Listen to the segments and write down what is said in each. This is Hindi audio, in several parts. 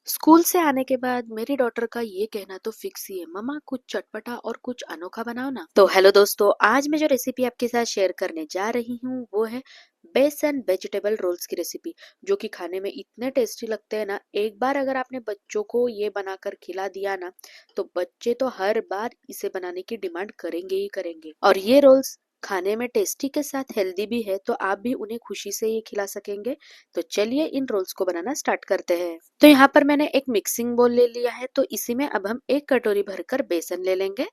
स्कूल से आने के बाद मेरी डॉटर का ये कहना तो फिक्स ही है, मम्मा कुछ चटपटा और कुछ अनोखा बनाओ ना। तो हेलो दोस्तों, आज मैं जो रेसिपी आपके साथ शेयर करने जा रही हूँ वो है बेसन वेजिटेबल रोल्स की रेसिपी, जो कि खाने में इतने टेस्टी लगते हैं ना। एक बार अगर आपने बच्चों को ये बनाकर खिला दिया ना, तो बच्चे तो हर बार इसे बनाने की डिमांड करेंगे ही करेंगे। और ये रोल्स खाने में टेस्टी के साथ हेल्दी भी है, तो आप भी उन्हें खुशी से ये खिला सकेंगे। तो चलिए इन रोल्स को बनाना स्टार्ट करते हैं। तो यहाँ पर मैंने एक मिक्सिंग बोल ले लिया है, तो इसी में अब हम एक कटोरी भरकर बेसन ले लेंगे।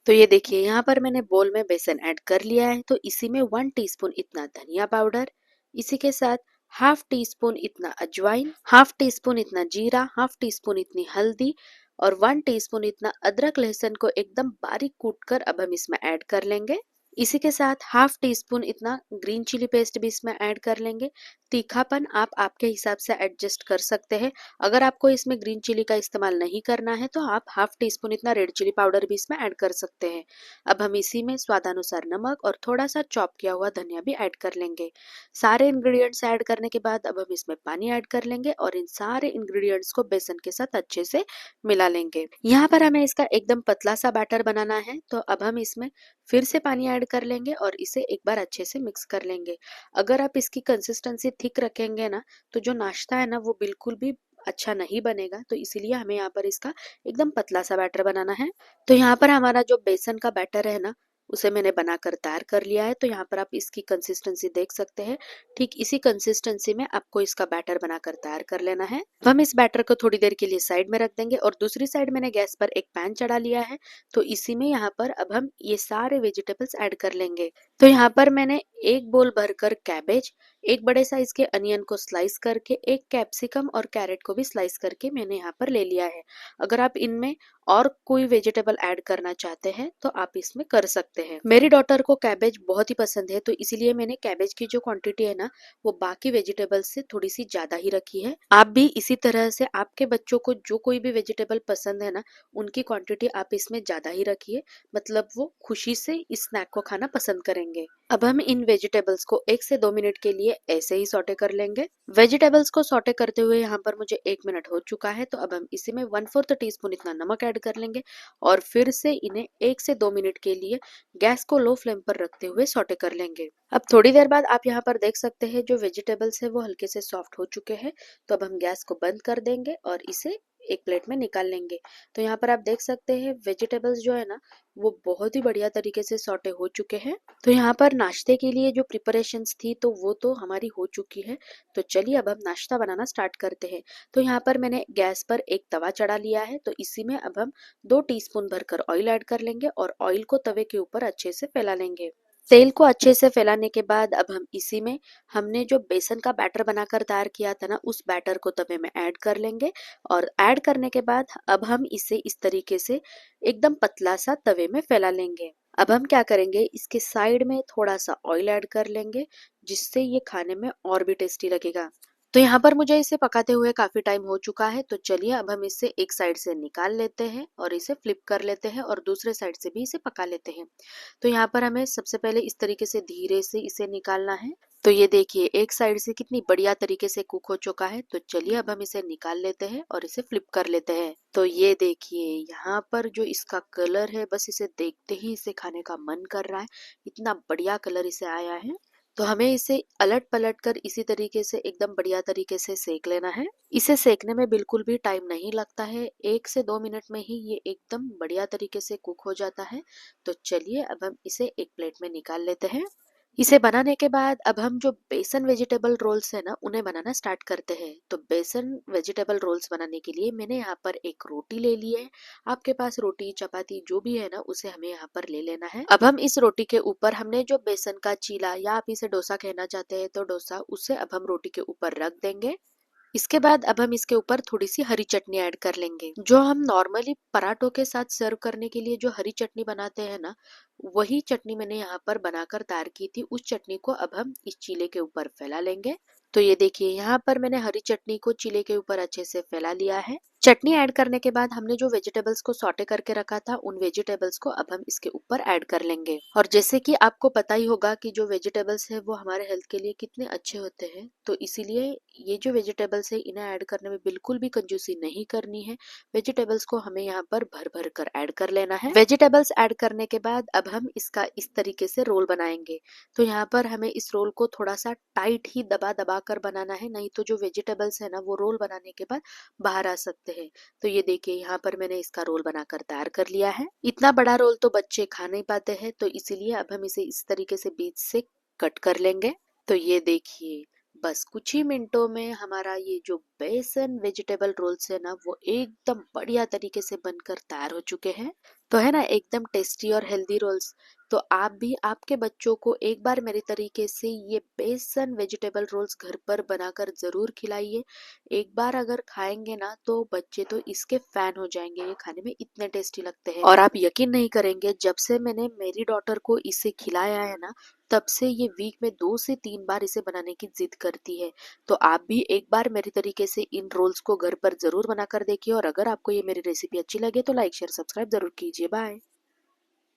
तो ये देखिए, यहाँ पर मैंने बोल में बेसन ऐड कर लिया है। तो इसी में 1 टीस्पून इतना धनिया पाउडर, इसी के साथ हाफ टी स्पून इतना अजवाइन, हाफ टी स्पून इतना जीरा, हाफ टी स्पून इतनी हल्दी और 1 टीस्पून इतना अदरक लहसुन को एकदम बारीक कूट कर अब हम इसमें ऐड कर लेंगे। इसी के साथ हाफ टी स्पून इतना ग्रीन चिली पेस्ट भी इसमें ऐड कर लेंगे। तीखापन आप आपके हिसाब से एडजस्ट कर सकते हैं। अगर आपको इसमें ग्रीन चिली का इस्तेमाल नहीं करना है तो आप हाफ टी स्पून इतना रेड चिली पाउडर भी इसमें ऐड कर सकते हैं। अब हम इसी में स्वादानुसार नमक और थोड़ा सा चॉप किया हुआ धनिया भी ऐड कर लेंगे। सारे इंग्रेडिएंट्स ऐड करने के बाद अब हम इसमें पानी ऐड कर लेंगे और इन सारे इंग्रेडिएंट्स को बेसन के साथ अच्छे से मिला लेंगे। यहाँ पर हमें इसका एकदम पतला सा बैटर बनाना है, तो अब हम इसमें फिर से पानी ऐड कर लेंगे और इसे एक बार अच्छे से मिक्स कर लेंगे। अगर आप इसकी कंसिस्टेंसी थिक रखेंगे ना, तो जो नाश्ता है ना वो बिल्कुल भी अच्छा नहीं बनेगा। तो इसीलिए हमें यहाँ पर इसका एकदम पतला सा बैटर बनाना है। तो यहाँ पर हमारा जो बेसन का बैटर है ना, उसे मैंने बनाकर तैयार कर लिया है। तो यहाँ पर आप इसकी कंसिस्टेंसी देख सकते हैं। ठीक इसी कंसिस्टेंसी में आपको इसका बैटर बनाकर तैयार कर लेना है। हम इस बैटर को थोड़ी देर के लिए साइड में रख देंगे और दूसरी साइड मैंने गैस पर एक पैन चढ़ा लिया है। तो इसी में यहाँ पर अब हम ये सारे वेजिटेबल्स ऐड कर लेंगे। तो यहाँ पर मैंने एक बोल भरकर कैबेज, एक बड़े साइज के अनियन को स्लाइस करके, एक कैप्सिकम और कैरेट को भी स्लाइस करके मैंने यहाँ पर ले लिया है। अगर आप इनमें और कोई वेजिटेबल ऐड करना चाहते हैं तो आप इसमें कर सकते हैं। मेरी डॉटर को कैबेज बहुत ही पसंद है, तो इसीलिए मैंने कैबेज की जो क्वांटिटी है ना, वो बाकी वेजिटेबल्स से थोड़ी सी ज्यादा ही रखी है। आप भी इसी तरह से आपके बच्चों को जो कोई भी वेजिटेबल पसंद है ना, उनकी क्वांटिटी आप इसमें ज्यादा ही रखिए। मतलब वो खुशी से इस स्नैक को खाना पसंद करेंगे। अब हम इन वेजिटेबल्स को 1 से 2 मिनट के लिए ऐसे ही सॉटे कर लेंगे। वेजिटेबल्स को सॉटे करते हुए यहाँ पर मुझे 1 मिनट हो चुका है। तो अब हम इसी में 1/4 टीस्पून इतना नमक ऐड कर लेंगे और फिर से इन्हें 1 से 2 मिनट के लिए गैस को लो फ्लेम पर रखते हुए सॉटे कर लेंगे। अब थोड़ी देर बाद आप यहाँ पर देख सकते हैं जो वेजिटेबल्स है वो हल्के से सॉफ्ट हो चुके हैं। तो अब हम गैस को बंद कर देंगे और इसे एक प्लेट में निकाल लेंगे। तो यहाँ पर आप देख सकते हैं वेजिटेबल्स जो है ना, वो बहुत ही बढ़िया तरीके से सॉटे हो चुके हैं। तो यहाँ पर नाश्ते के लिए जो प्रिपरेशंस थी तो वो तो हमारी हो चुकी है। तो चलिए अब हम नाश्ता बनाना स्टार्ट करते हैं। तो यहाँ पर मैंने गैस पर एक तवा चढ़ा लिया है। तो इसी में अब हम 2 टीस्पून भरकर ऑयल ऐड कर लेंगे और ऑयल को तवे के ऊपर अच्छे से फैला लेंगे। तेल को अच्छे से फैलाने के बाद अब हम इसी में हमने जो बेसन का बैटर बनाकर तैयार किया था ना, उस बैटर को तवे में ऐड कर लेंगे। और ऐड करने के बाद अब हम इसे इस तरीके से एकदम पतला सा तवे में फैला लेंगे। अब हम क्या करेंगे, इसके साइड में थोड़ा सा ऑयल ऐड कर लेंगे, जिससे ये खाने में और भी टेस्टी लगेगा। तो यहाँ पर मुझे इसे पकाते हुए काफी टाइम हो चुका है। तो चलिए अब हम इसे एक साइड से निकाल लेते हैं और इसे फ्लिप कर लेते हैं और दूसरे साइड से भी इसे पका लेते हैं। तो यहाँ पर हमें सबसे पहले इस तरीके से धीरे से इसे निकालना है। तो ये देखिए, एक साइड से कितनी बढ़िया तरीके से कुक हो चुका है। तो चलिए अब हम इसे निकाल लेते हैं और इसे फ्लिप कर लेते हैं। तो ये देखिए, यहाँ पर जो इसका कलर है, बस इसे देखते ही इसे खाने का मन कर रहा है। इतना बढ़िया कलर इसे आया है। तो हमें इसे अलट पलट कर इसी तरीके से एकदम बढ़िया तरीके से सेक लेना है। इसे सेकने में बिल्कुल भी टाइम नहीं लगता है, 1 से 2 मिनट में ही ये एकदम बढ़िया तरीके से कुक हो जाता है। तो चलिए अब हम इसे एक प्लेट में निकाल लेते हैं। इसे बनाने के बाद अब हम जो बेसन वेजिटेबल रोल्स है ना, उन्हें बनाना स्टार्ट करते हैं। तो बेसन वेजिटेबल रोल्स बनाने के लिए मैंने यहाँ पर एक रोटी ले ली है। आपके पास रोटी चपाती जो भी है ना, उसे हमें यहाँ पर ले लेना है। अब हम इस रोटी के ऊपर हमने जो बेसन का चीला या आप इसे डोसा कहना चाहते हैं तो डोसा, उसे अब हम रोटी के ऊपर रख देंगे। इसके बाद अब हम इसके ऊपर थोड़ी सी हरी चटनी ऐड कर लेंगे। जो हम नॉर्मली पराठों के साथ सर्व करने के लिए जो हरी चटनी बनाते हैं ना, वही चटनी मैंने यहाँ पर बनाकर तैयार की थी। उस चटनी को अब हम इस चीले के ऊपर फैला लेंगे। तो ये देखिए, यहाँ पर मैंने हरी चटनी को चीले के ऊपर अच्छे से फैला लिया है। चटनी ऐड करने के बाद हमने जो वेजिटेबल्स को सॉटे करके रखा था, उन वेजिटेबल्स को अब हम इसके ऊपर ऐड कर लेंगे। और जैसे कि आपको पता ही होगा कि जो वेजिटेबल्स है वो हमारे हेल्थ के लिए कितने अच्छे होते हैं, तो इसीलिए ये जो वेजिटेबल्स है इन्हें ऐड करने में बिल्कुल भी कंजूसी नहीं करनी है। वेजिटेबल्स को हमें यहाँ पर भर भर कर ऐड कर लेना है। वेजिटेबल्स ऐड करने के बाद अब हम इसका इस तरीके से रोल बनाएंगे। तो यहाँ पर हमें इस रोल को थोड़ा सा टाइट ही दबा दबा कर बनाना है, नहीं तो जो वेजिटेबल्स है ना वो रोल बनाने के बाद बाहर आ सकते हैं। तो ये देखिए यहाँ पर मैंने इसका रोल बनाकर तैयार कर लिया है। इतना बड़ा रोल तो बच्चे खा नहीं पाते हैं, तो इसीलिए अब हम इसे इस तरीके से बीच से कट कर लेंगे। तो ये देखिए बस कुछ ही मिनटों में हमारा ये जो बेसन वेजिटेबल रोल्स है ना वो एकदम बढ़िया तरीके से बनकर तैयार हो चुके हैं। तो है ना एकदम टेस्टी और हेल्दी रोल्स। तो आप भी आपके बच्चों को एक बार मेरे तरीके से ये बेसन वेजिटेबल रोल्स घर पर बनाकर जरूर खिलाइए। एक बार अगर खाएंगे ना तो बच्चे तो इसके फैन हो जाएंगे, ये खाने में इतने टेस्टी लगते हैं। और आप यकीन नहीं करेंगे, जब से मैंने मेरी डॉटर को इसे खिलाया है ना तब से ये वीक में 2 से 3 बार इसे बनाने की जिद करती है। तो आप भी एक बार मेरी तरीके से इन रोल्स को घर पर जरूर बनाकर देखिए। और अगर आपको ये मेरी रेसिपी अच्छी लगे तो लाइक शेयर सब्सक्राइब जरूर कीजिए। बाय।